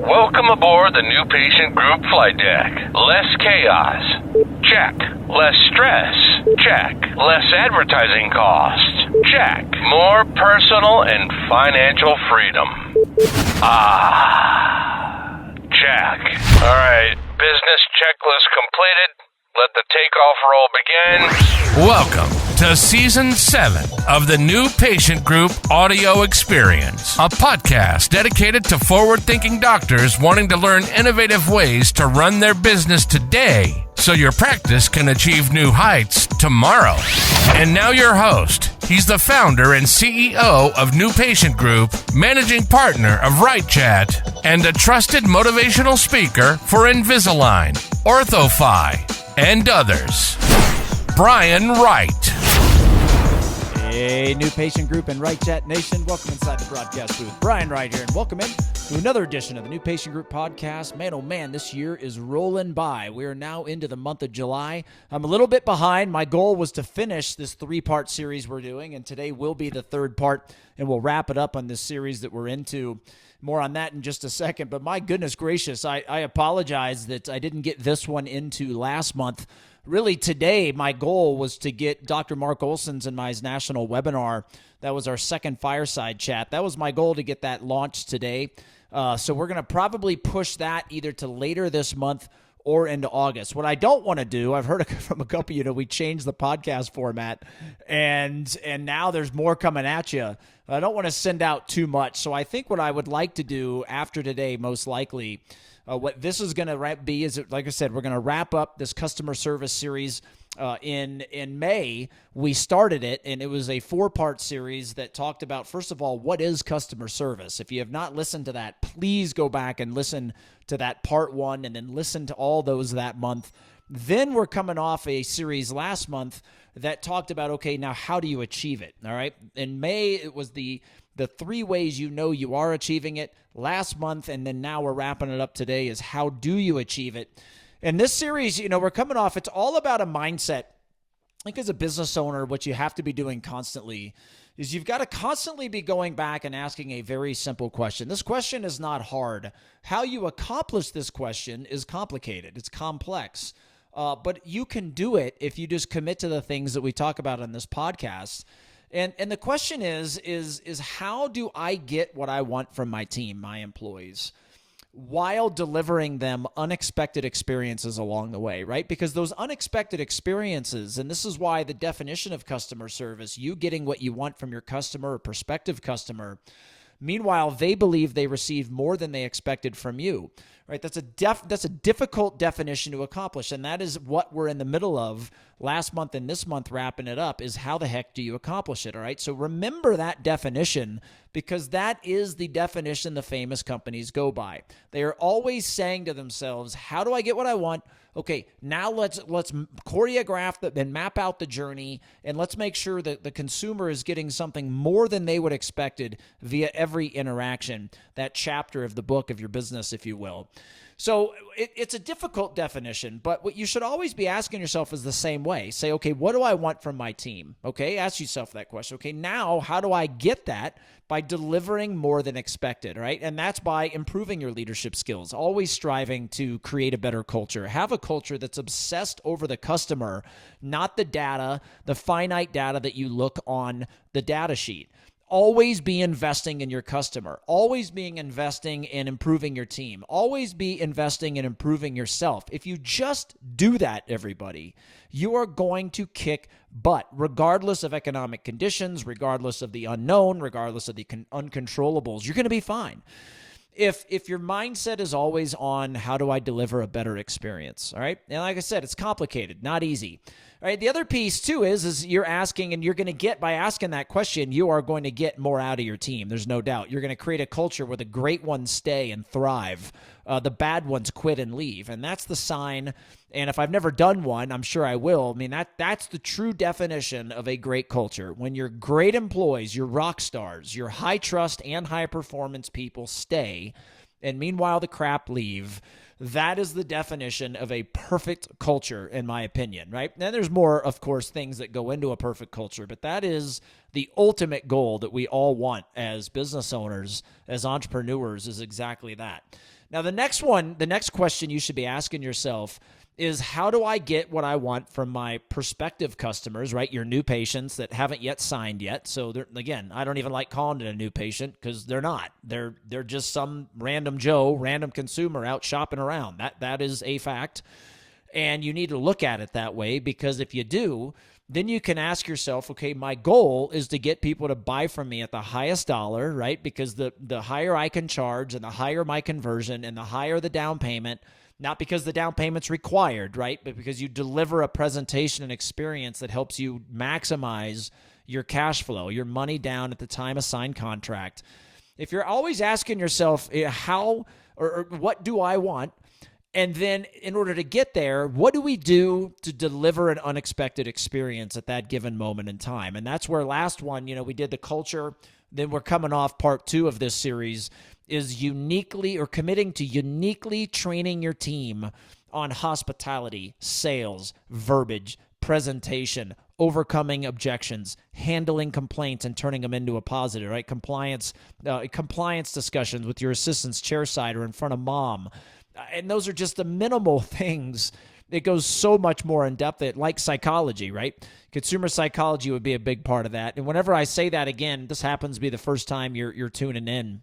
Welcome aboard the new patient group flight deck. Less chaos. Check. Less stress. Check. Less advertising costs. Check. More personal and financial freedom. Check. All right, business checklist completed. Let the takeoff roll begin. Welcome to Season 7 of the New Patient Group Audio Experience, a podcast dedicated to forward-thinking doctors wanting to learn innovative ways to run their business today so your practice can achieve new heights tomorrow. And now your host. He's the founder and CEO of New Patient Group, managing partner of RightChat, and a trusted motivational speaker for Invisalign, OrthoFi, and others. Brian Wright. Hey, New Patient Group and RightChat Nation. Welcome inside the broadcast booth. Brian Wright here, and welcome in to another edition of the New Patient Group podcast. Man, oh man, this year is rolling by. We are now into the month of July. I'm a little bit behind. My goal was to finish this 3-part series we're doing, and today will be the 3rd part, and we'll wrap it up on this series that we're into. More on that in just a second, but my goodness gracious, I apologize that I didn't get this one into last month. Really, today, my goal was to get Dr. Mark Olson's and my national webinar. That was our second fireside chat. That was my goal, to get that launched today. So we're going to probably push that either to later this month or into August. What I don't want to do, I've heard from a couple, we changed the podcast format, and now there's more coming at you. I don't want to send out too much. So I think what I would like to do after today, most likely, what this is going to be is, like I said, we're going to wrap up this customer service series in May. We started it, and it was a 4-part series that talked about, first of all, what is customer service? If you have not listened to that, please go back and listen to that part 1, and then listen to all those that month. Then we're coming off a series last month that talked about, okay, now how do you achieve it? All right. In May, it was the 3 ways you know you are achieving it. Last month, and then now we're wrapping it up today, is how do you achieve it? And this series, we're coming off, it's all about a mindset. I think as a business owner, what you have to be doing constantly is you've got to constantly be going back and asking a very simple question. This question is not hard. How you accomplish this question is complicated. It's complex. But you can do it if you just commit to the things that we talk about on this podcast. And the question is how do I get what I want from my team, my employees, while delivering them unexpected experiences along the way, right? Because those unexpected experiences, and this is why the definition of customer service, you getting what you want from your customer or prospective customer, meanwhile, they believe they received more than they expected from you, right? That's a difficult definition to accomplish, and that is what we're in the middle of last month and this month, wrapping it up, is how the heck do you accomplish it, all right? So remember that definition, because that is the definition the famous companies go by. They are always saying to themselves, how do I get what I want? Okay, now let's choreograph and map out the journey, and let's make sure that the consumer is getting something more than they would expected via every interaction, that chapter of the book of your business, if you will. So it's a difficult definition, but what you should always be asking yourself is the same way. Say, okay, what do I want from my team? Okay, ask yourself that question. Okay, now how do I get that? By delivering more than expected, right? And that's by improving your leadership skills, always striving to create a better culture. Have a culture that's obsessed over the customer, not the data, the finite data that you look on the data sheet. Always be investing in your customer. Always being investing in improving your team. Always be investing in improving yourself. If you just do that, everybody, you are going to kick butt, regardless of economic conditions, regardless of the unknown, regardless of the uncontrollables. You're going to be fine. If your mindset is always on how do I deliver a better experience, all right? And like I said, it's complicated, not easy. All right, the other piece too is you're asking, and you're going to get, by asking that question, you are going to get more out of your team. There's no doubt. You're going to create a culture where the great ones stay and thrive. The bad ones quit and leave. And that's the sign. And if I've never done one, I'm sure I will. I mean, that's the true definition of a great culture. When your great employees, your rock stars, your high trust and high performance people stay, and meanwhile the crap leave, that is the definition of a perfect culture, in my opinion, right? And there's more, of course, things that go into a perfect culture, but that is the ultimate goal that we all want as business owners, as entrepreneurs, is exactly that. Now, the next question you should be asking yourself is, how do I get what I want from my prospective customers, right? Your new patients that haven't yet signed yet. So again, I don't even like calling it a new patient because they're not. They're just some random Joe, random consumer out shopping around. That is a fact. And you need to look at it that way, because if you do, then you can ask yourself, okay, my goal is to get people to buy from me at the highest dollar, right? Because the higher I can charge and the higher my conversion and the higher the down payment, not because the down payment's required, right? But because you deliver a presentation and experience that helps you maximize your cash flow, your money down at the time of signed contract. If you're always asking yourself, how or what do I want? And then in order to get there, what do we do to deliver an unexpected experience at that given moment in time? And that's where last one, we did the culture. Then we're coming off part 2 of this series, is committing to uniquely training your team on hospitality, sales, verbiage, presentation, overcoming objections, handling complaints and turning them into a positive, right? Compliance discussions with your assistant's chairside or in front of mom. And those are just the minimal things. It goes so much more in depth, like psychology, right? Consumer psychology would be a big part of that. And whenever I say that, again, this happens to be the first time you're tuning in.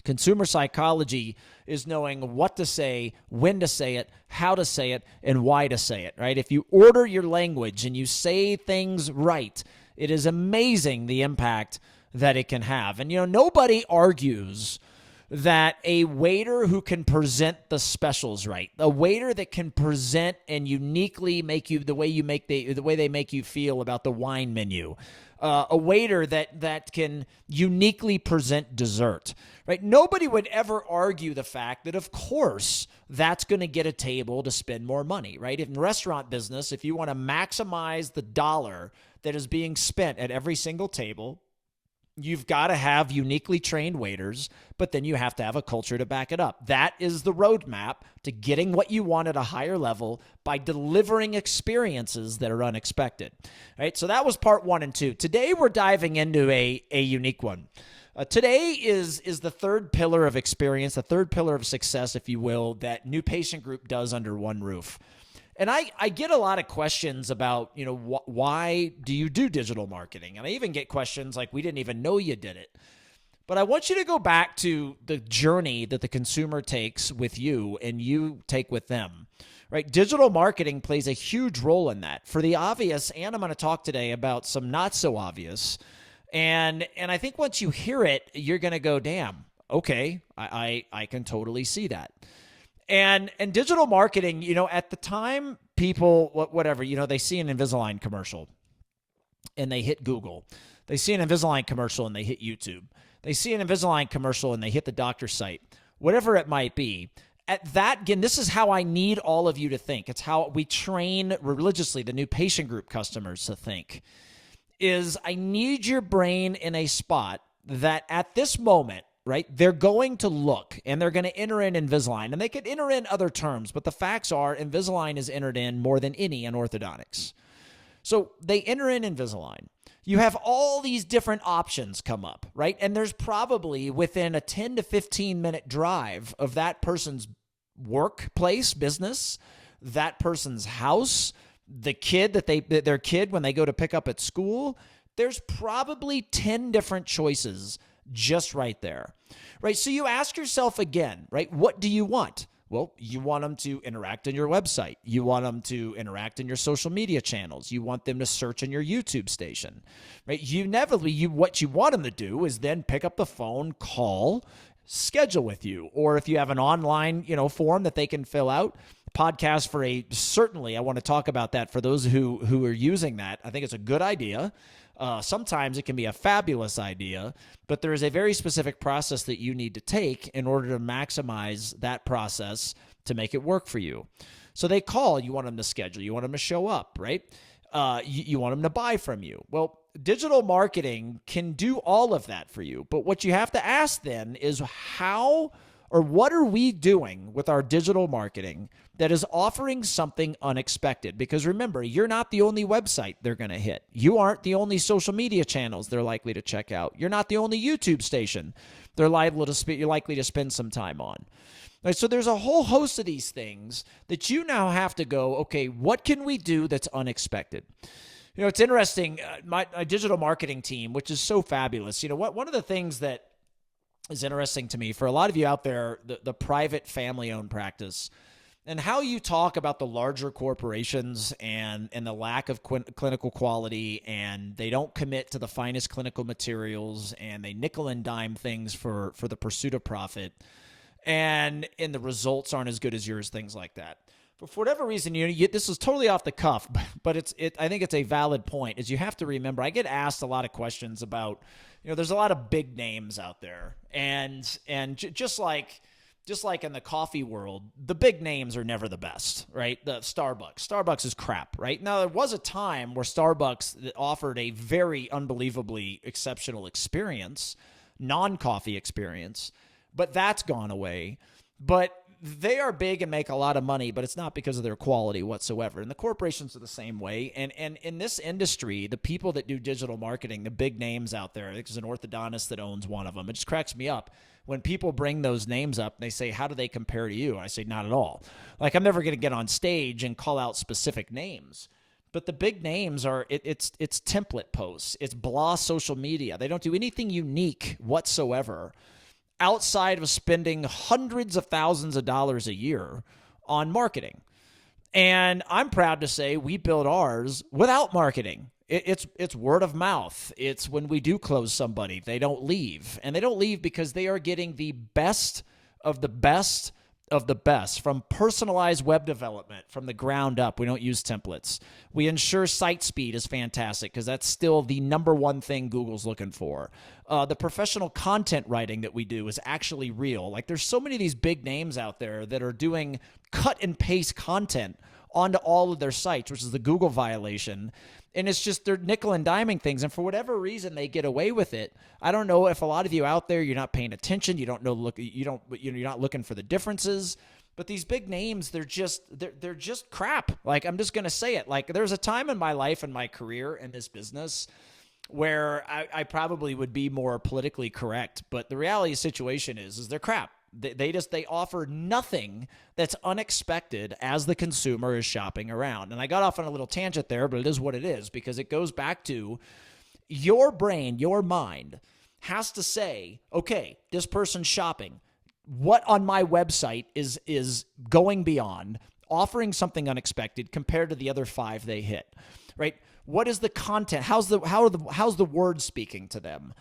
Consumer psychology is knowing what to say, when to say it, how to say it, and why to say it, right? If you order your language and you say things right, it is amazing the impact that it can have. And, nobody argues that a waiter who can present the specials right, a waiter that can present and uniquely make you the way they make you feel about the wine menu, a waiter that can uniquely present dessert, right? Nobody would ever argue the fact that, of course, that's going to get a table to spend more money, right? In restaurant business, if you want to maximize the dollar that is being spent at every single table, you've got to have uniquely trained waiters, but then you have to have a culture to back it up. That is the roadmap to getting what you want at a higher level by delivering experiences that are unexpected. Right? So that was part 1 and 2. Today we're diving into a unique one. Today is the third pillar of experience, the third pillar of success, if you will, that New Patient Group does under one roof. And I get a lot of questions about, why do you do digital marketing? And I even get questions like, we didn't even know you did it. But I want you to go back to the journey that the consumer takes with you and you take with them, right? Digital marketing plays a huge role in that, for the obvious, and I'm going to talk today about some not so obvious. And I think once you hear it, you're going to go, damn, okay, I can totally see that. And digital marketing, at the time, people, whatever, they see an Invisalign commercial and they hit Google. They see an Invisalign commercial and they hit YouTube. They see an Invisalign commercial and they hit the doctor's site, whatever it might be. At that, again, this is how I need all of you to think. It's how we train religiously the New Patient Group customers to think, is I need your brain in a spot that at this moment, right, they're going to look and they're going to enter in Invisalign, and they could enter in other terms, but the facts are Invisalign is entered in more than any in orthodontics. So they enter in Invisalign. You have all these different options come up, right? And there's probably within a 10 to 15 minute drive of that person's workplace, business, that person's house, the kid their kid when they go to pick up at school, there's probably 10 different choices just right there, right? So you ask yourself again, right? What do you want? Well, you want them to interact on your website. You want them to interact in your social media channels. You want them to search in your YouTube station, right? What you want them to do is then pick up the phone, call, schedule with you. Or if you have an online, form that they can fill out, podcast certainly I want to talk about that for those who are using that. I think it's a good idea. Sometimes it can be a fabulous idea, but there is a very specific process that you need to take in order to maximize that process to make it work for you. So they call, you want them to schedule, you want them to show up, right? You want them to buy from you. Well, digital marketing can do all of that for you. But what you have to ask then is how or what are we doing with our digital marketing that is offering something unexpected? Because remember, you're not the only website they're going to hit. You aren't the only social media channels they're likely to check out. You're not the only YouTube station you're likely to spend some time on. Right, so there's a whole host of these things that you now have to go, okay, what can we do that's unexpected? It's interesting. My digital marketing team, which is so fabulous. One of the things that is interesting to me for a lot of you out there, the private family-owned practice, and how you talk about the larger corporations and the lack of clinical quality, and they don't commit to the finest clinical materials, and they nickel and dime things for the pursuit of profit, and the results aren't as good as yours, things like that. But for whatever reason, this is totally off the cuff, but I think it's a valid point, is you have to remember, I get asked a lot of questions about, there's a lot of big names out there, and just like in the coffee world, the big names are never the best, right? The Starbucks is crap, right? Now, there was a time where Starbucks offered a very unbelievably exceptional experience, non-coffee experience, but that's gone away. But they are big and make a lot of money, but it's not because of their quality whatsoever. And the corporations are the same way. And in this industry, the people that do digital marketing, the big names out there, there's an orthodontist that owns one of them. It just cracks me up when people bring those names up and they say, how do they compare to you? And I say, not at all. Like, I'm never going to get on stage and call out specific names. But the big names are, it's template posts. It's blah social media. They don't do anything unique whatsoever outside of spending hundreds of thousands of dollars a year on marketing. And I'm proud to say we built ours without marketing. It's word of mouth. It's when we do close somebody, they don't leave. And they don't leave because they are getting the best of the best of the best from personalized web development from the ground up. We don't use templates. We ensure site speed is fantastic because that's still the number one thing Google's looking for. The professional content writing that we do is actually real. Like, there's so many of these big names out there that are doing cut and paste content onto all of their sites, which is the Google violation. And it's just, they're nickel and diming things. And for whatever reason, they get away with it. I don't know if a lot of you out there, you're not paying attention. You don't know, you're not looking for the differences. But these big names, they're just crap. Like, I'm just going to say it. Like, there's a time in my life and my career in this business where I probably would be more politically correct. But the reality of the situation is they're crap. They offer nothing that's unexpected as the consumer is shopping around. And I got off on a little tangent there, but it is what it is, because it goes back to your brain, your mind has to say, okay, this person's shopping. What on my website is going beyond offering something unexpected compared to the other 5 they hit, right? What is the content? How's the word speaking to them?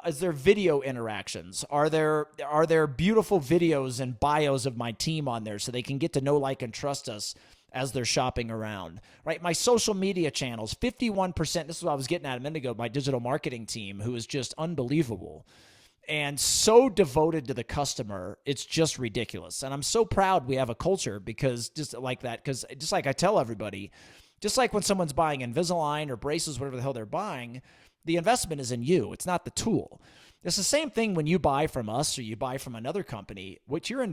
Is there video interactions? Are there beautiful videos and bios of my team on there so they can get to know, like, and trust us as they're shopping around, right? My social media channels, 51%. This is what I was getting at a minute ago. My digital marketing team, who is just unbelievable and so devoted to the customer, it's just ridiculous. And I'm so proud we have a culture because just like that, because just like I tell everybody, just like when someone's buying Invisalign or braces, whatever the hell they're buying, the investment is in you. It's not the tool. It's the same thing when you buy from us or you buy from another company. What your real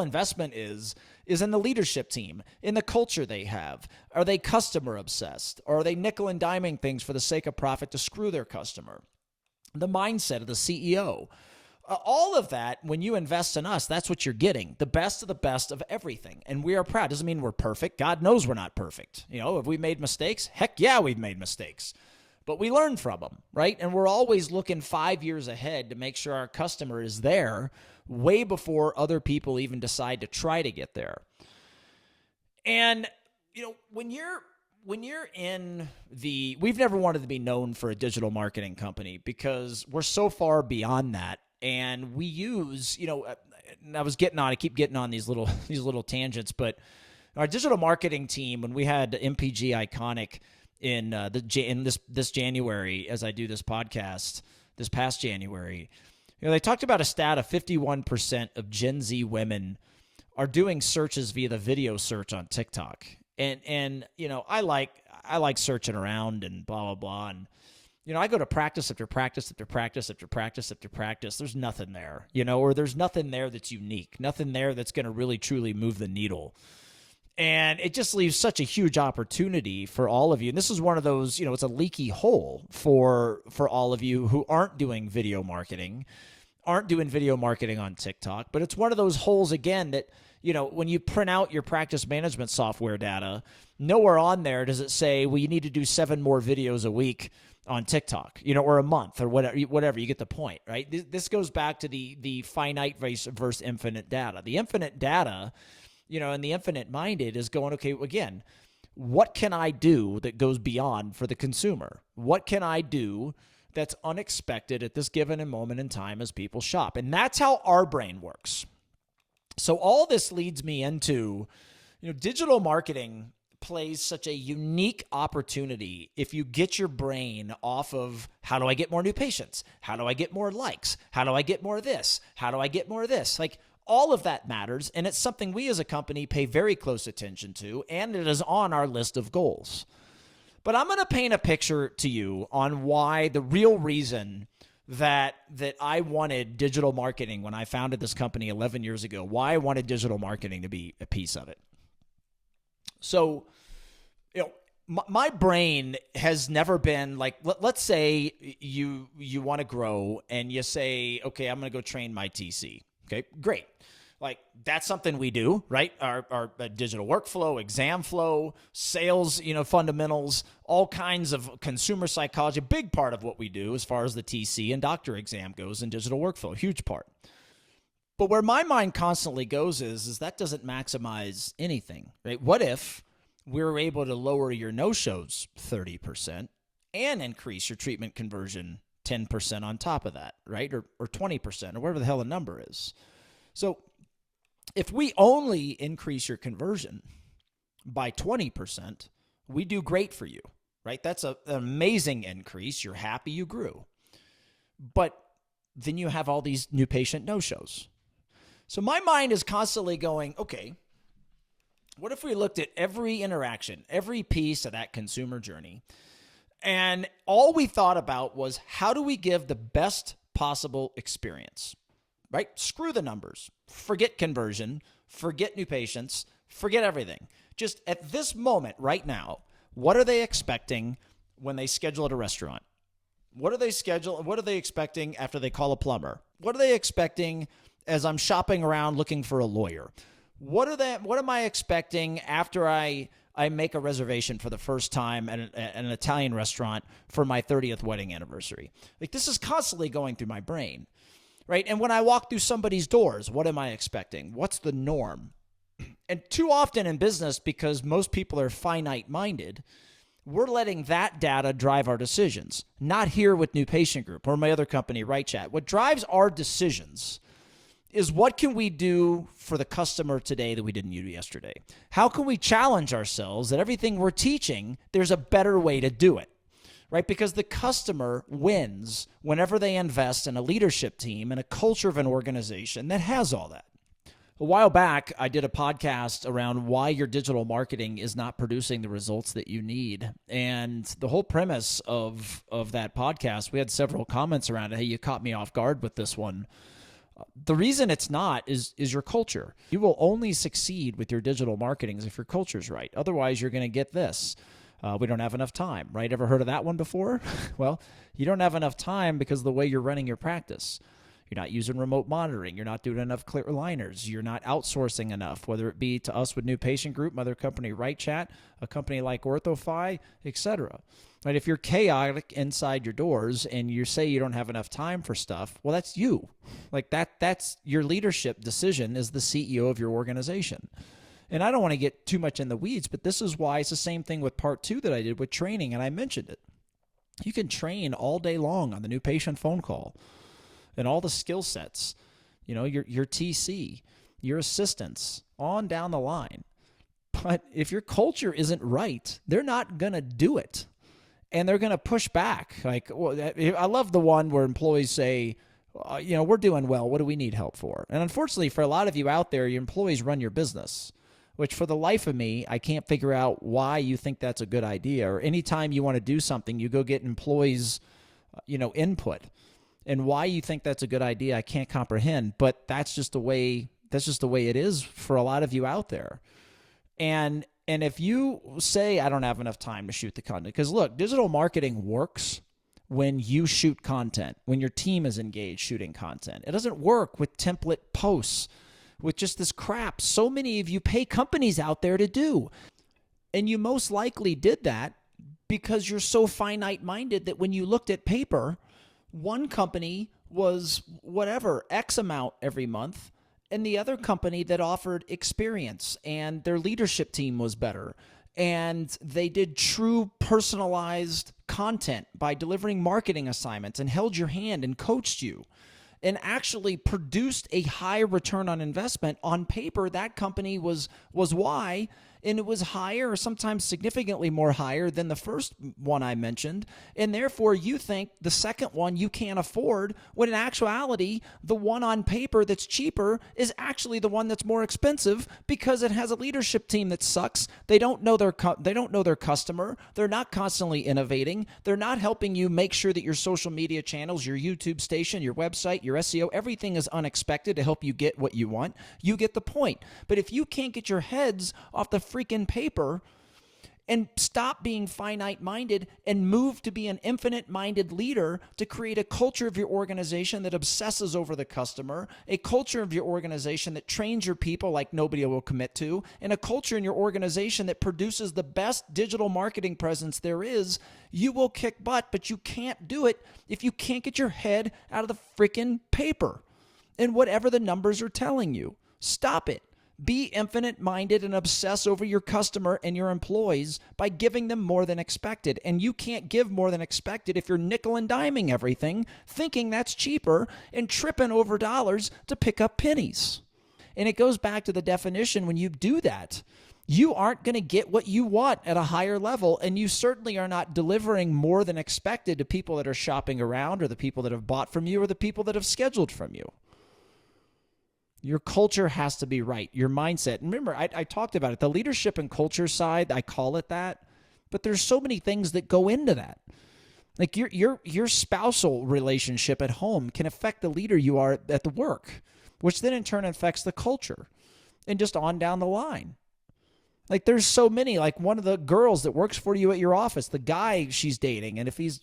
investment is in the leadership team, in the culture they have. Are they customer obsessed? Or are they nickel and diming things for the sake of profit to screw their customer? The mindset of the CEO. All of that, when you invest in us, that's what you're getting. The best of the best of everything. And we are proud. Doesn't mean we're perfect. God knows we're not perfect. Have we made mistakes? Heck yeah, we've made mistakes. But we learn from them, right? And we're always looking 5 years ahead to make sure our customer is there way before other people even decide to try to get there. And, when you're in we've never wanted to be known for a digital marketing company because we're so far beyond that. And we use, I keep getting on these little tangents, but our digital marketing team, when we had NPG Iconic in this January, as I do this podcast, this past January, they talked about a stat of 51% of Gen Z women are doing searches via the video search on TikTok. And I like searching around and blah, blah, blah. And, I go to practice after practice after practice after practice after practice. There's nothing there, or there's nothing there that's unique, nothing there that's going to really, truly move the needle. And it just leaves such a huge opportunity for all of you. And this is one of those, it's a leaky hole for all of you who aren't doing video marketing, on TikTok. But it's one of those holes, again, that, when you print out your practice management software data, nowhere on there does it say, well, you need to do 7 more videos a week on TikTok, or a month or whatever. You get the point, right? This goes back to the finite versus infinite data. The infinite data, and the infinite minded is going, okay, again, what can I do that goes beyond for the consumer? What can I do that's unexpected at this given moment in time as people shop? And that's how our brain works. So all this leads me into, digital marketing plays such a unique opportunity if you get your brain off of how do I get more new patients? How do I get more likes? How do I get more of this? How do I get more of this? Like, all of that matters, and it's something we as a company pay very close attention to, and it is on our list of goals. But I'm going to paint a picture to you on why the real reason that I wanted digital marketing when I founded this company 11 years ago, why I wanted digital marketing to be a piece of it. So, my brain has never been like, let's say you want to grow and you say, okay, I'm going to go train my TC. Okay, great. Like, that's something we do, right? Our digital workflow, exam flow, sales, fundamentals, all kinds of consumer psychology, a big part of what we do as far as the TC and doctor exam goes in digital workflow, huge part. But where my mind constantly goes is that doesn't maximize anything, right? What if we were able to lower your no-shows 30% and increase your treatment conversion 10% on top of that, right? Or 20% or whatever the hell the number is. So if we only increase your conversion by 20%, we do great for you, right? That's an amazing increase. You're happy you grew. But then you have all these new patient no-shows. So my mind is constantly going, okay, what if we looked at every interaction, every piece of that consumer journey, and all we thought about was how do we give the best possible experience, right? Screw the numbers, forget conversion, forget new patients, forget everything. Just at this moment right now, what are they expecting when they schedule at a restaurant? What are they expecting after they call a plumber? What are they expecting as I'm shopping around looking for a lawyer? What am I expecting after I make a reservation for the first time at an Italian restaurant for my 30th wedding anniversary? Like, this is constantly going through my brain, right? And when I walk through somebody's doors, what am I expecting? What's the norm? And too often in business, because most people are finite-minded, we're letting that data drive our decisions. Not here with New Patient Group or my other company, RightChat. What drives our decisions is what can we do for the customer today that we didn't do yesterday? How can we challenge ourselves that everything we're teaching, there's a better way to do it, right? Because the customer wins whenever they invest in a leadership team and a culture of an organization that has all that. A while back, I did a podcast around why your digital marketing is not producing the results that you need. And the whole premise of that podcast, we had several comments around it. Hey, you caught me off guard with this one. The reason it's not is your culture. You will only succeed with your digital marketing if your culture's right. Otherwise, you're going to get this. We don't have enough time, right? Ever heard of that one before? Well, you don't have enough time because of the way you're running your practice. You're not using remote monitoring. You're not doing enough clear aligners. You're not outsourcing enough, whether it be to us with New Patient Group, my other company, RightChat, a company like OrthoFi, etc. Right? If you're chaotic inside your doors and you say you don't have enough time for stuff, well, that's you. Like that's your leadership decision as the CEO of your organization. And I don't want to get too much in the weeds, but this is why it's the same thing with part 2 that I did with training, and I mentioned it. You can train all day long on the new patient phone call and all the skill sets, your TC, your assistants, on down the line. But if your culture isn't right, they're not going to do it. And they're going to push back. Like, well, I love the one where employees say, we're doing well. What do we need help for? And unfortunately, for a lot of you out there, your employees run your business, which for the life of me, I can't figure out why you think that's a good idea. Or anytime you want to do something, you go get employees, input. And why you think that's a good idea, I can't comprehend. But that's just the way it is for a lot of you out there. And if you say, I don't have enough time to shoot the content, because look, digital marketing works when you shoot content, when your team is engaged shooting content. It doesn't work with template posts, with just this crap so many of you pay companies out there to do. And you most likely did that because you're so finite-minded that when you looked at paper, one company was whatever, X amount every month, and the other company that offered experience and their leadership team was better. And they did true personalized content by delivering marketing assignments and held your hand and coached you and actually produced a high return on investment. On paper, that company was Y, and it was higher or sometimes significantly more higher than the first one I mentioned. And therefore, you think the second one you can't afford, when in actuality, the one on paper that's cheaper is actually the one that's more expensive because it has a leadership team that sucks. They don't know their customer. They're not constantly innovating. They're not helping you make sure that your social media channels, your YouTube station, your website, your SEO, everything is unexpected to help you get what you want. You get the point. But if you can't get your heads off the freaking paper and stop being finite-minded and move to be an infinite-minded leader to create a culture of your organization that obsesses over the customer, a culture of your organization that trains your people like nobody will commit to, and a culture in your organization that produces the best digital marketing presence there is, you will kick butt, but you can't do it if you can't get your head out of the freaking paper and whatever the numbers are telling you. Stop it. Be infinite-minded and obsess over your customer and your employees by giving them more than expected. And you can't give more than expected if you're nickel and diming everything, thinking that's cheaper and tripping over dollars to pick up pennies. And it goes back to the definition. When you do that, you aren't going to get what you want at a higher level, and you certainly are not delivering more than expected to people that are shopping around or the people that have bought from you or the people that have scheduled from you. Your culture has to be right, your mindset. And remember, I talked about it, the leadership and culture side, I call it that, but there's so many things that go into that. Like your spousal relationship at home can affect the leader you are at the work, which then in turn affects the culture and just on down the line. Like there's so many, like one of the girls that works for you at your office, the guy she's dating, and if he's,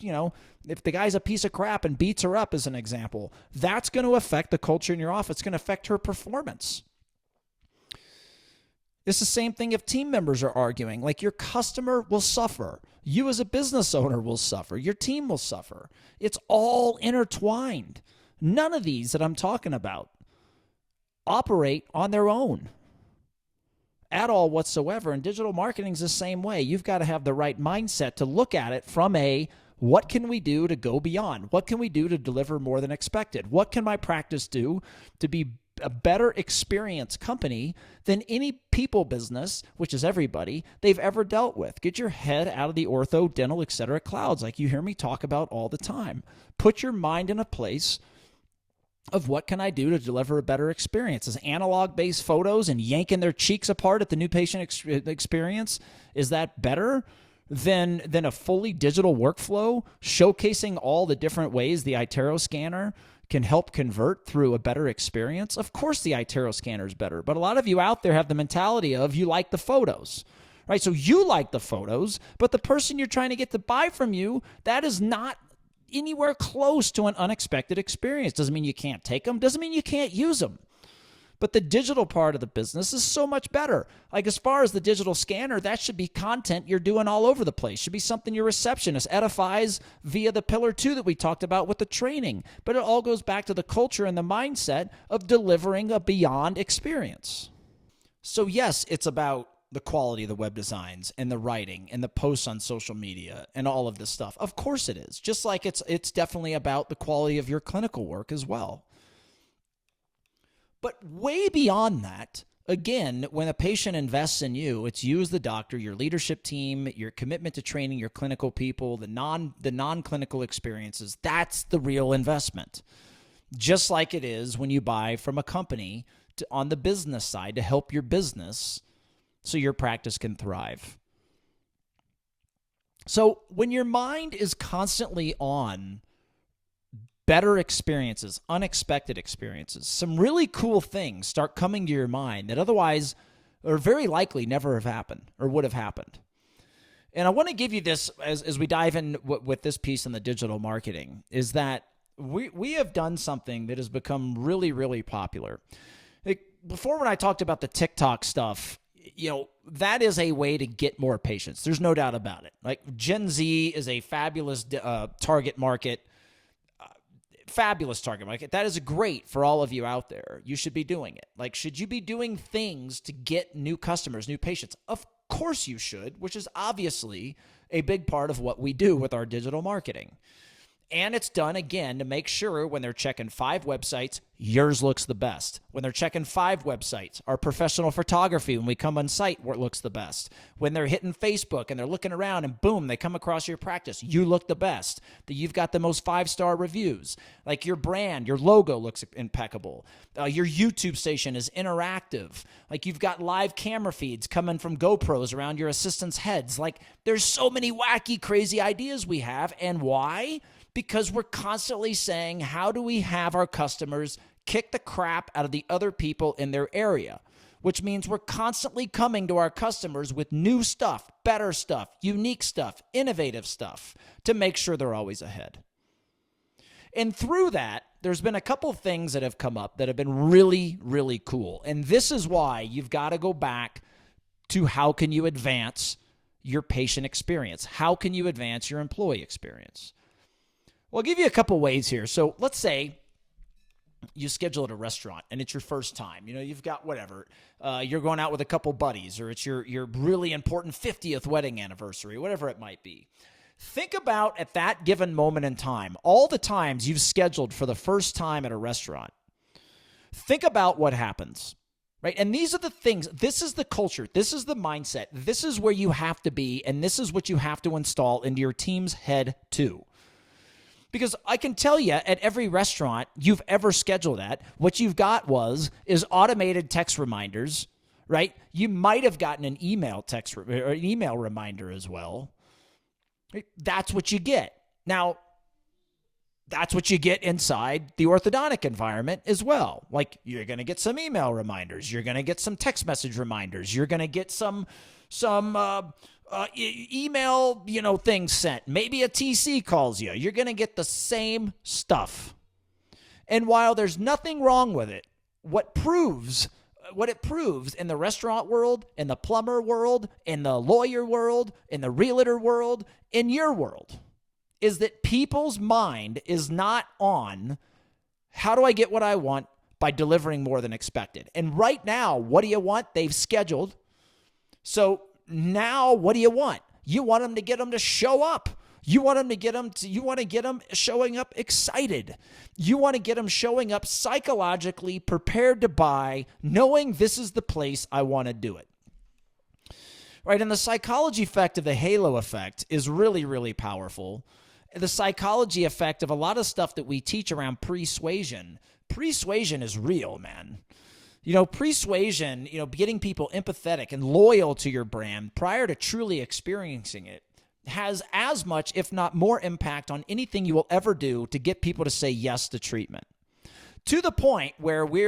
if the guy's a piece of crap and beats her up as an example, that's going to affect the culture in your office. It's going to affect her performance. It's the same thing if team members are arguing. Like your customer will suffer. You as a business owner will suffer. Your team will suffer. It's all intertwined. None of these that I'm talking about operate on their own at all whatsoever. And digital marketing is the same way. You've got to have the right mindset to look at it from what can we do to go beyond? What can we do to deliver more than expected? What can my practice do to be a better experience company than any people business, which is everybody, they've ever dealt with? Get your head out of the ortho, dental, etc. clouds like you hear me talk about all the time. Put your mind in a place of what can I do to deliver a better experience. Is analog-based photos and yanking their cheeks apart at the new patient experience, is that better than a fully digital workflow showcasing all the different ways the iTero scanner can help convert through a better experience? Of course the iTero scanner is better, but a lot of you out there have the mentality of you like the photos, right? So you like the photos, but the person you're trying to get to buy from you, that is not anywhere close to an unexpected experience. Doesn't mean you can't take them. Doesn't mean you can't use them. But the digital part of the business is so much better. Like as far as the digital scanner, that should be content you're doing all over the place. Should be something your receptionist edifies via the pillar 2 that we talked about with the training. But it all goes back to the culture and the mindset of delivering a beyond experience. So yes, it's about the quality of the web designs and the writing and the posts on social media and all of this stuff. Of course it is. Just like it's definitely about the quality of your clinical work as well. But way beyond that, again, when a patient invests in you, it's you as the doctor, your leadership team, your commitment to training your clinical people, the non-clinical experiences. That's the real investment. Just like it is when you buy from a company on the business side to help your business so your practice can thrive. So when your mind is constantly on better experiences, unexpected experiences, some really cool things start coming to your mind that otherwise or very likely never have happened or would have happened. And I want to give you this as we dive in with this piece in the digital marketing, is that we have done something that has become really, really popular. Before, when I talked about the TikTok stuff, that is a way to get more patients. There's no doubt about it. Like, Gen Z is a fabulous target market. Fabulous target market. That is great for all of you out there. You should be doing it. Like, should you be doing things to get new customers, new patients? Of course you should, which is obviously a big part of what we do with our digital marketing. And it's done, again, to make sure when they're checking 5 websites, yours looks the best. When they're checking 5 websites, our professional photography, when we come on site, looks the best. When they're hitting Facebook and they're looking around and boom, they come across your practice, you look the best. That you've got the most 5-star reviews. Like, your brand, your logo looks impeccable. Your YouTube station is interactive. Like, you've got live camera feeds coming from GoPros around your assistants' heads. Like, there's so many wacky, crazy ideas we have. And why? Because we're constantly saying, how do we have our customers kick the crap out of the other people in their area? Which means we're constantly coming to our customers with new stuff, better stuff, unique stuff, innovative stuff to make sure they're always ahead. And through that, there's been a couple things that have come up that have been really, really cool. And this is why you've got to go back to how can you advance your patient experience? How can you advance your employee experience? Well, I'll give you a couple ways here. So let's say you schedule at a restaurant and it's your first time. You've got whatever. You're going out with a couple buddies, or it's your really important 50th wedding anniversary, whatever it might be. Think about, at that given moment in time, all the times you've scheduled for the first time at a restaurant. Think about what happens, right? And these are the things. This is the culture. This is the mindset. This is where you have to be, and this is what you have to install into your team's head too. Because I can tell you, at every restaurant you've ever scheduled at, what you've got is automated text reminders, right? You might have gotten an email text or an email reminder as well. That's what you get. Now, that's what you get inside the orthodontic environment as well. Like, you're going to get some email reminders. You're going to get some text message reminders. You're going to get some email, things sent. Maybe a TC calls you. You're going to get the same stuff. And while there's nothing wrong with it, what it proves in the restaurant world, in the plumber world, in the lawyer world, in the realtor world, in your world, is that people's mind is not on, how do I get what I want by delivering more than expected? And right now, what do you want? They've scheduled. So now, what do you want? You want them to get them to show up. You want to get them showing up excited. You want to get them showing up psychologically prepared to buy, knowing this is the place I want to do it. Right? And the psychology effect of the halo effect is really, really powerful. The psychology effect of a lot of stuff that we teach around persuasion is real, man. Persuasion, getting people empathetic and loyal to your brand prior to truly experiencing it has as much, if not more, impact on anything you will ever do to get people to say yes to treatment. To the point where we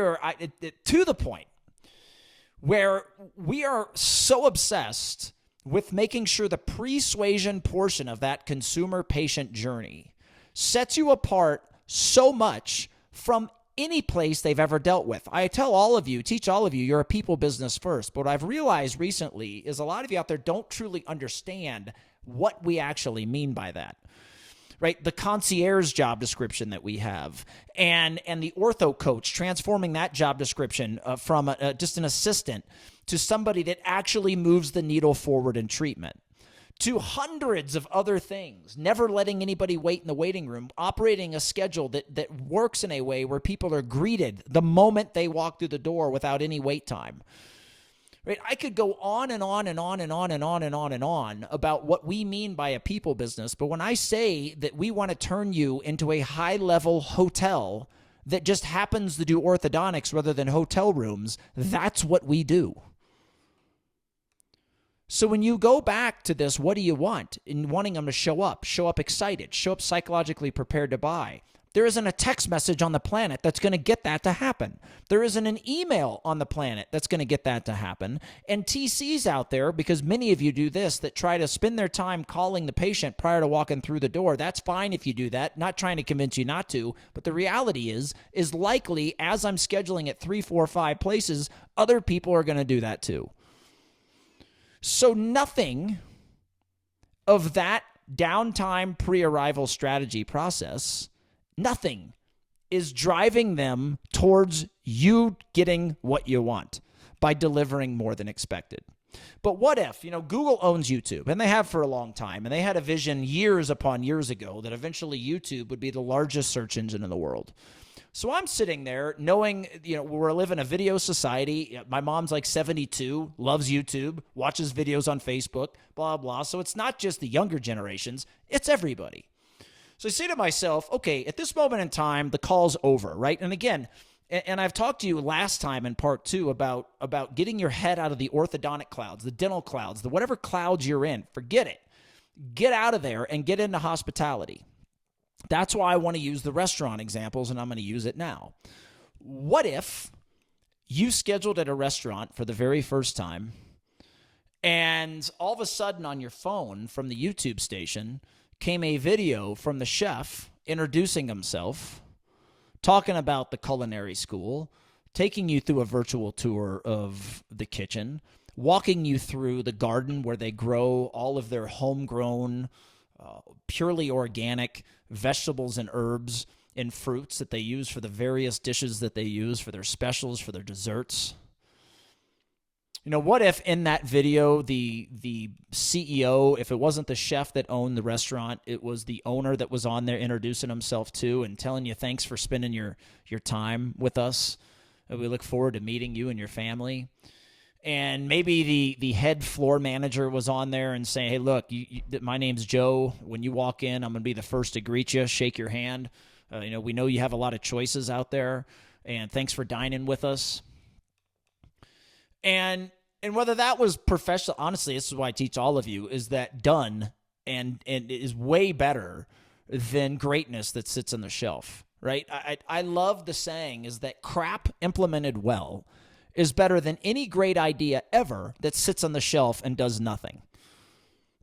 are so obsessed with making sure the persuasion portion of that consumer patient journey sets you apart so much from any place they've ever dealt with. I teach all of you, you're a people business first. But what I've realized recently is a lot of you out there don't truly understand what we actually mean by that. Right? The concierge job description that we have, and the ortho coach, transforming that job description from just an assistant to somebody that actually moves the needle forward in treatment, to hundreds of other things, never letting anybody wait in the waiting room, operating a schedule that works in a way where people are greeted the moment they walk through the door without any wait time. Right? I could go on and on and on and on and on and on and on about what we mean by a people business, but when I say that we want to turn you into a high-level hotel that just happens to do orthodontics rather than hotel rooms, that's what we do. So when you go back to this, what do you want? In wanting them to show up excited, show up psychologically prepared to buy. There isn't a text message on the planet that's going to get that to happen. There isn't an email on the planet that's going to get that to happen. And TCs out there, because many of you do this, that try to spend their time calling the patient prior to walking through the door. That's fine if you do that. Not trying to convince you not to. But the reality is likely as I'm scheduling at 3, 4, 5 places, other people are going to do that too. So nothing of that downtime pre-arrival strategy process, nothing is driving them towards you getting what you want by delivering more than expected. But what if, Google owns YouTube, and they have for a long time, and they had a vision years upon years ago that eventually YouTube would be the largest search engine in the world. So I'm sitting there knowing, we're living in a video society. My mom's like 72, loves YouTube, watches videos on Facebook, blah, blah. So it's not just the younger generations, it's everybody. So I say to myself, okay, at this moment in time, the call's over, right? And again, and I've talked to you last time in part 2 about getting your head out of the orthodontic clouds, the dental clouds, the whatever clouds you're in, forget it. Get out of there and get into hospitality. That's why I want to use the restaurant examples, and I'm going to use it now. What if you scheduled at a restaurant for the very first time, and all of a sudden on your phone from the YouTube station came a video from the chef introducing himself, talking about the culinary school, taking you through a virtual tour of the kitchen, walking you through the garden where they grow all of their homegrown, purely organic vegetables and herbs and fruits that they use for the various dishes that they use for their specials, for their desserts. What if in that video, the CEO, if it wasn't the chef that owned the restaurant, it was the owner that was on there introducing himself too and telling you thanks for spending your time with us. We look forward to meeting you and your family. And maybe the head floor manager was on there and saying, hey, look, my name's Joe. When you walk in, I'm going to be the first to greet you, shake your hand. We know you have a lot of choices out there, and thanks for dining with us. And whether that was professional, honestly, this is why I teach all of you, is that done and it is way better than greatness that sits on the shelf, right? I love the saying is that crap implemented well is better than any great idea ever that sits on the shelf and does nothing.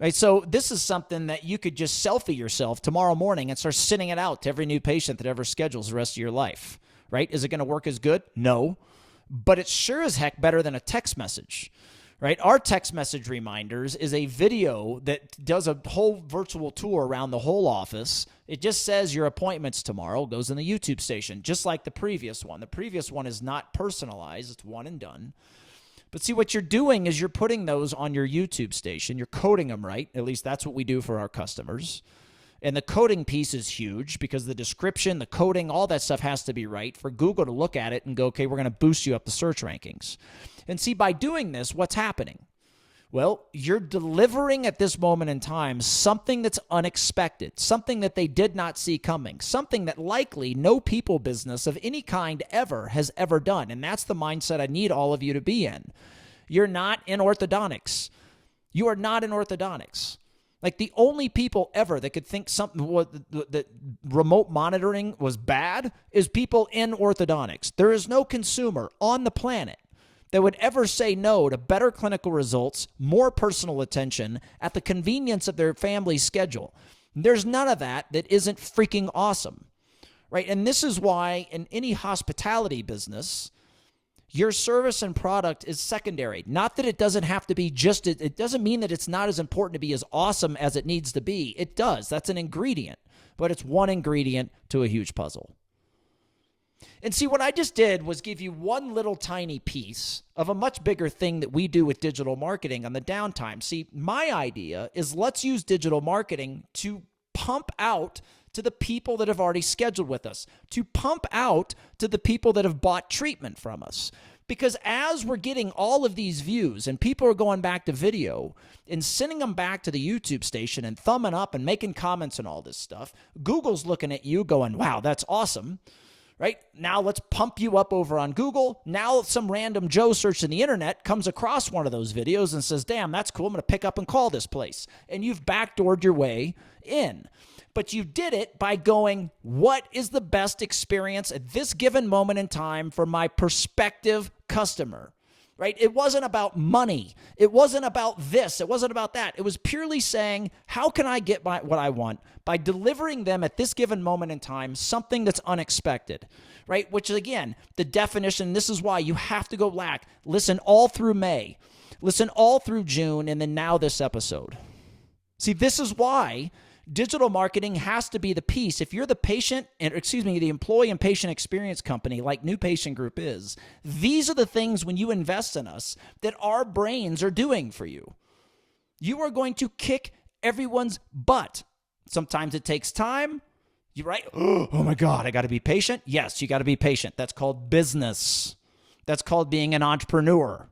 Right? So this is something that you could just selfie yourself tomorrow morning and start sending it out to every new patient that ever schedules the rest of your life. Right? Is it going to work as good? No. But it's sure as heck better than a text message. Right? Our text message reminders is a video that does a whole virtual tour around the whole office. It just says your appointment's tomorrow, goes in the YouTube station, just like the previous one. The previous one is not personalized. It's one and done. But see, what you're doing is you're putting those on your YouTube station. You're coding them right. At least that's what we do for our customers. And the coding piece is huge because the description, the coding, all that stuff has to be right for Google to look at it and go, okay, we're going to boost you up the search rankings. And see, by doing this, what's happening? Well, you're delivering at this moment in time something that's unexpected, something that they did not see coming, something that likely no people business of any kind ever has ever done. And that's the mindset I need all of you to be in. You're not in orthodontics. You are not in orthodontics. Like the only people ever that could think that remote monitoring was bad is people in orthodontics. There is no consumer on the planet that would ever say no to better clinical results, more personal attention at the convenience of their family's schedule. There's none of that isn't freaking awesome, right? And this is why in any hospitality business, your service and product is secondary. Not that it doesn't have to be it doesn't mean that it's not as important to be as awesome as it needs to be. It does. That's an ingredient, but it's one ingredient to a huge puzzle. And see, what I just did was give you one little tiny piece of a much bigger thing that we do with digital marketing on the downtime. See, my idea is let's use digital marketing to pump out to the people that have already scheduled with us, to pump out to the people that have bought treatment from us. Because as we're getting all of these views and people are going back to video and sending them back to the YouTube station and thumbing up and making comments and all this stuff, Google's looking at you going, wow, that's awesome. Right? Now let's pump you up over on Google. Now some random Joe searching the internet comes across one of those videos and says, damn, that's cool. I'm going to pick up and call this place. And you've backdoored your way in. But you did it by going, what is the best experience at this given moment in time for my prospective customer? Right? It wasn't about money. It wasn't about this. It wasn't about that. It was purely saying, how can I get what I want by delivering them at this given moment in time something that's unexpected, right? Which is, again, the definition. This is why you have to go back. Listen all through May. Listen all through June, and then now this episode. See, this is why digital marketing has to be the piece. If you're the employee and patient experience company like New Patient Group is, these are the things when you invest in us that our brains are doing for you. You are going to kick everyone's butt. Sometimes it takes time. You're right. Oh my God, I got to be patient. Yes, you got to be patient. That's called business. That's called being an entrepreneur.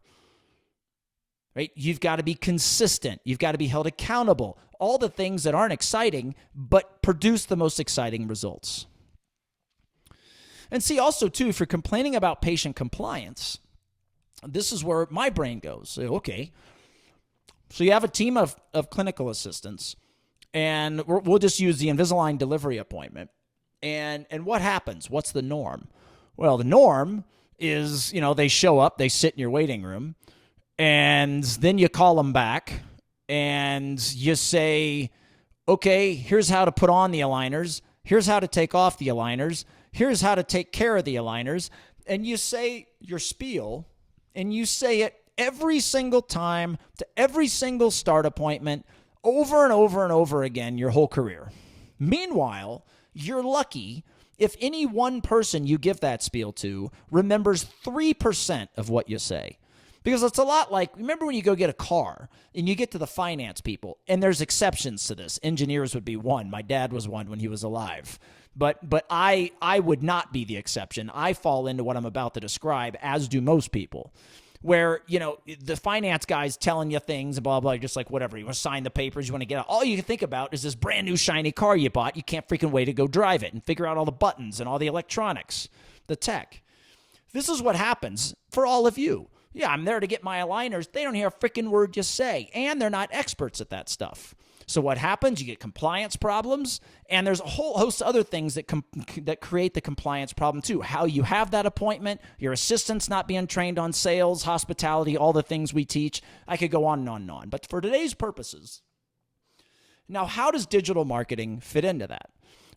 Right? You've got to be consistent. You've got to be held accountable. All the things that aren't exciting, but produce the most exciting results. And see, also, too, if you're complaining about patient compliance, this is where my brain goes. Okay, so you have a team of clinical assistants, and we'll just use the Invisalign delivery appointment. And what happens? What's the norm? Well, the norm is, they show up, they sit in your waiting room, and then you call them back and you say, okay, here's how to put on the aligners. Here's how to take off the aligners. Here's how to take care of the aligners. And you say your spiel, and you say it every single time to every single start appointment over and over and over again your whole career. Meanwhile, you're lucky if any one person you give that spiel to remembers 3% of what you say. Because it's a lot like, remember when you go get a car and you get to the finance people, and there's exceptions to this. Engineers would be one. My dad was one when he was alive. But I would not be the exception. I fall into what I'm about to describe, as do most people, where, the finance guy's telling you things, blah, blah, just like whatever. You want to sign the papers, you want to get out. All you can think about is this brand new shiny car you bought. You can't freaking wait to go drive it and figure out all the buttons and all the electronics, the tech. This is what happens for all of you. Yeah, I'm there to get my aligners. They don't hear a freaking word you say, and they're not experts at that stuff. So what happens? You get compliance problems, and there's a whole host of other things that create the compliance problem too. How you have that appointment, your assistant's not being trained on sales, hospitality, all the things we teach. I could go on and on and on. But for today's purposes, now how does digital marketing fit into that?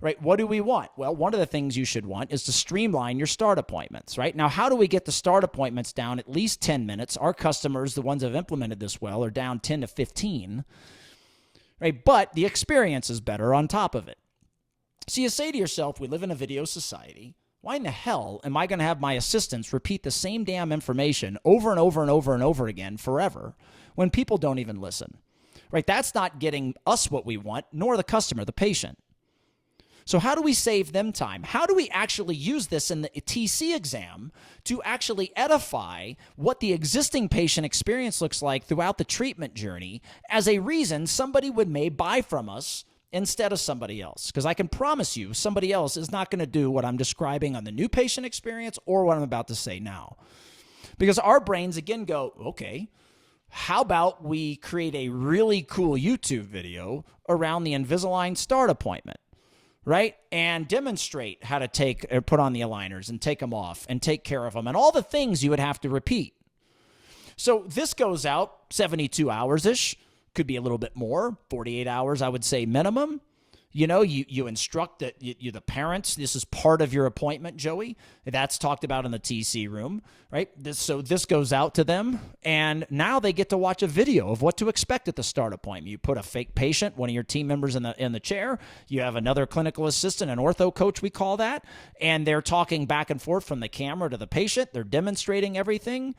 Right? What do we want? Well, one of the things you should want is to streamline your start appointments, right? Now, how do we get the start appointments down at least 10 minutes? Our customers, the ones that have implemented this well, are down 10 to 15, right? But the experience is better on top of it. So you say to yourself, we live in a video society. Why in the hell am I going to have my assistants repeat the same damn information over and over and over and over again forever when people don't even listen, right? That's not getting us what we want, nor the customer, the patient. So how do we save them time? How do we actually use this in the TC exam to actually edify what the existing patient experience looks like throughout the treatment journey as a reason somebody may buy from us instead of somebody else? Because I can promise you somebody else is not going to do what I'm describing on the new patient experience or what I'm about to say now. Because our brains, again, go, okay, how about we create a really cool YouTube video around the Invisalign start appointment? Right? And demonstrate how to take or put on the aligners and take them off and take care of them and all the things you would have to repeat. So this goes out 72 hours-ish, could be a little bit more, 48 hours, I would say minimum. You instruct the parents. This is part of your appointment, Joey. That's talked about in the TC room, right? So this goes out to them, and now they get to watch a video of what to expect at the start appointment. You put a fake patient, one of your team members in the chair. You have another clinical assistant, an ortho coach, we call that, and they're talking back and forth from the camera to the patient. They're demonstrating everything.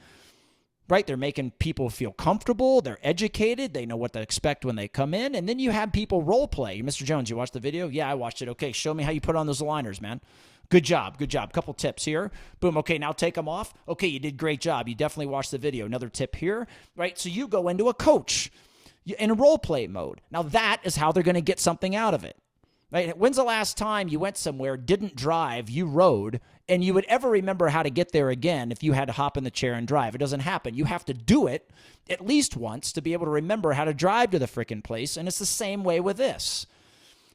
Right? They're making people feel comfortable. They're educated. They know what to expect when they come in. And then you have people role play. Mr. Jones, you watched the video? Yeah, I watched it. Okay, show me how you put on those aligners, man. Good job. Good job. Couple tips here. Boom. Okay, now take them off. Okay, you did great job. You definitely watched the video. Another tip here. Right? So you go into a coach in role play mode. Now that is how they're going to get something out of it. Right? When's the last time you went somewhere, didn't drive, you rode, and you would ever remember how to get there again if you had to hop in the chair and drive? It doesn't happen. You have to do it at least once to be able to remember how to drive to the frickin' place, and it's the same way with this.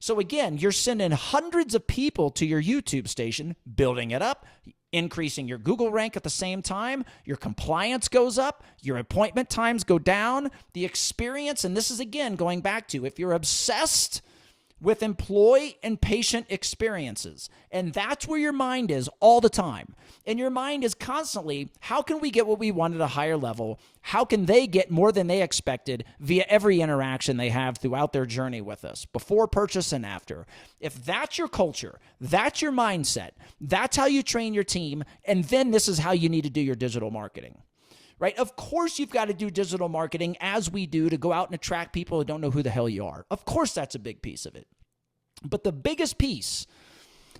So again, you're sending hundreds of people to your YouTube station, building it up, increasing your Google rank at the same time. Your compliance goes up. Your appointment times go down. The experience, and this is again going back to if you're obsessed with employee and patient experiences, and that's where your mind is all the time. And your mind is constantly, how can we get what we want at a higher level? How can they get more than they expected via every interaction they have throughout their journey with us, before, purchase, and after? If that's your culture, that's your mindset, that's how you train your team, and then this is how you need to do your digital marketing. Right? Of course, you've got to do digital marketing as we do to go out and attract people who don't know who the hell you are. Of course, that's a big piece of it. But the biggest piece,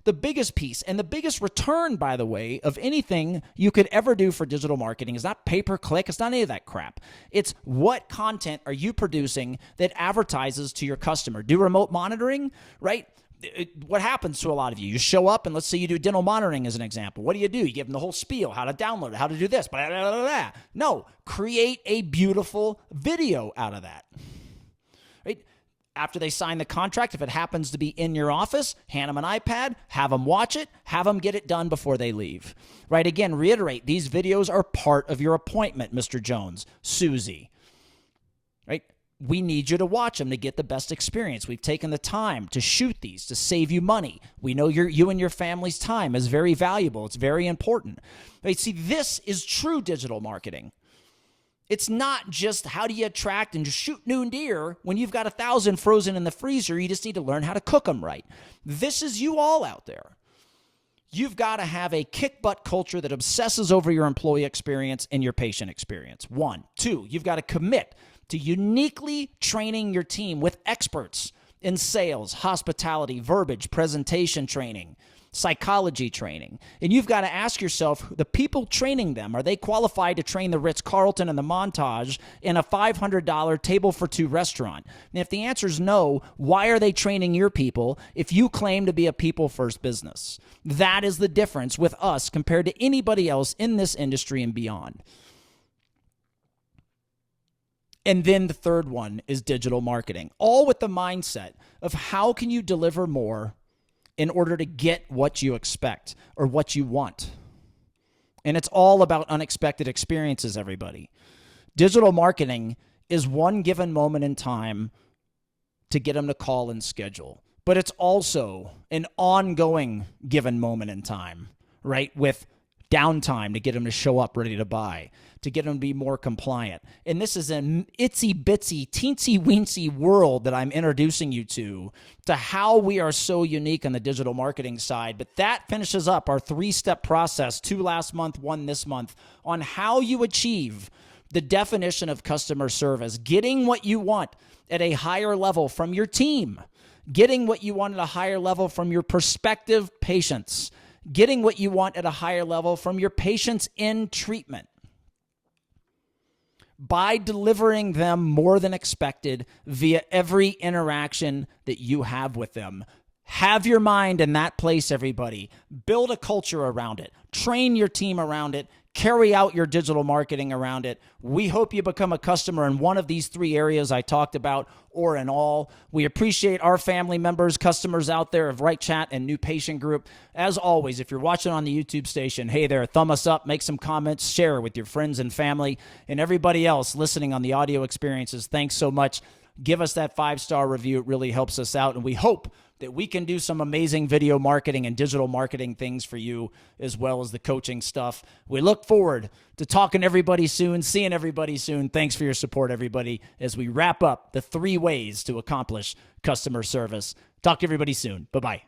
and the biggest return, by the way, of anything you could ever do for digital marketing is not pay-per-click. It's not any of that crap. It's what content are you producing that advertises to your customer? Do remote monitoring, right? What happens to a lot of you? You show up and let's say you do dental monitoring as an example. What do? You give them the whole spiel, how to download it, how to do this. Blah, blah, blah, blah. No, create a beautiful video out of that. Right? After they sign the contract, if it happens to be in your office, hand them an iPad, have them watch it, have them get it done before they leave. Right? Again, reiterate, these videos are part of your appointment, Mr. Jones, Susie. Right? We need you to watch them to get the best experience. We've taken the time to shoot these to save you money. We know you and your family's time is very valuable. It's very important. Right? See, this is true digital marketing. It's not just how do you attract and just shoot new deer when you've got 1,000 frozen in the freezer. You just need to learn how to cook them right. This is you all out there. You've got to have a kick-butt culture that obsesses over your employee experience and your patient experience. 1. 2, you've got to commit to uniquely training your team with experts in sales, hospitality, verbiage, presentation training, psychology training. And you've got to ask yourself, the people training them, are they qualified to train the Ritz-Carlton and the Montage in a $500 table for two restaurant? And if the answer is no, why are they training your people if you claim to be a people-first business? That is the difference with us compared to anybody else in this industry and beyond. And then the third one is digital marketing, all with the mindset of how can you deliver more in order to get what you expect or what you want. And it's all about unexpected experiences, everybody. Digital marketing is one given moment in time to get them to call and schedule. But it's also an ongoing given moment in time, right? With downtime to get them to show up ready to buy, to get them to be more compliant. And this is an itsy-bitsy, teensy-weensy world that I'm introducing you to how we are so unique on the digital marketing side. But that finishes up our 3-step process, 2 last month, 1 this month, on how you achieve the definition of customer service, getting what you want at a higher level from your team, getting what you want at a higher level from your prospective patients, getting what you want at a higher level from your patients in treatment by delivering them more than expected via every interaction that you have with them. Have your mind in that place, everybody. Build a culture around it. Train your team around it. Carry out your digital marketing around it. We hope you become a customer in one of these 3 areas I talked about or in all. We appreciate our family members, customers out there of Right Chat and New Patient Group. As always, if you're watching on the YouTube station, hey there, thumb us up, make some comments, share with your friends and family, and everybody else listening on the audio experiences. Thanks so much. Give us that 5-star review. It really helps us out, and we hope that we can do some amazing video marketing and digital marketing things for you, as well as the coaching stuff. We look forward to talking to everybody soon, seeing everybody soon. Thanks for your support, everybody, as we wrap up the 3 ways to accomplish customer service. Talk to everybody soon. Bye-bye.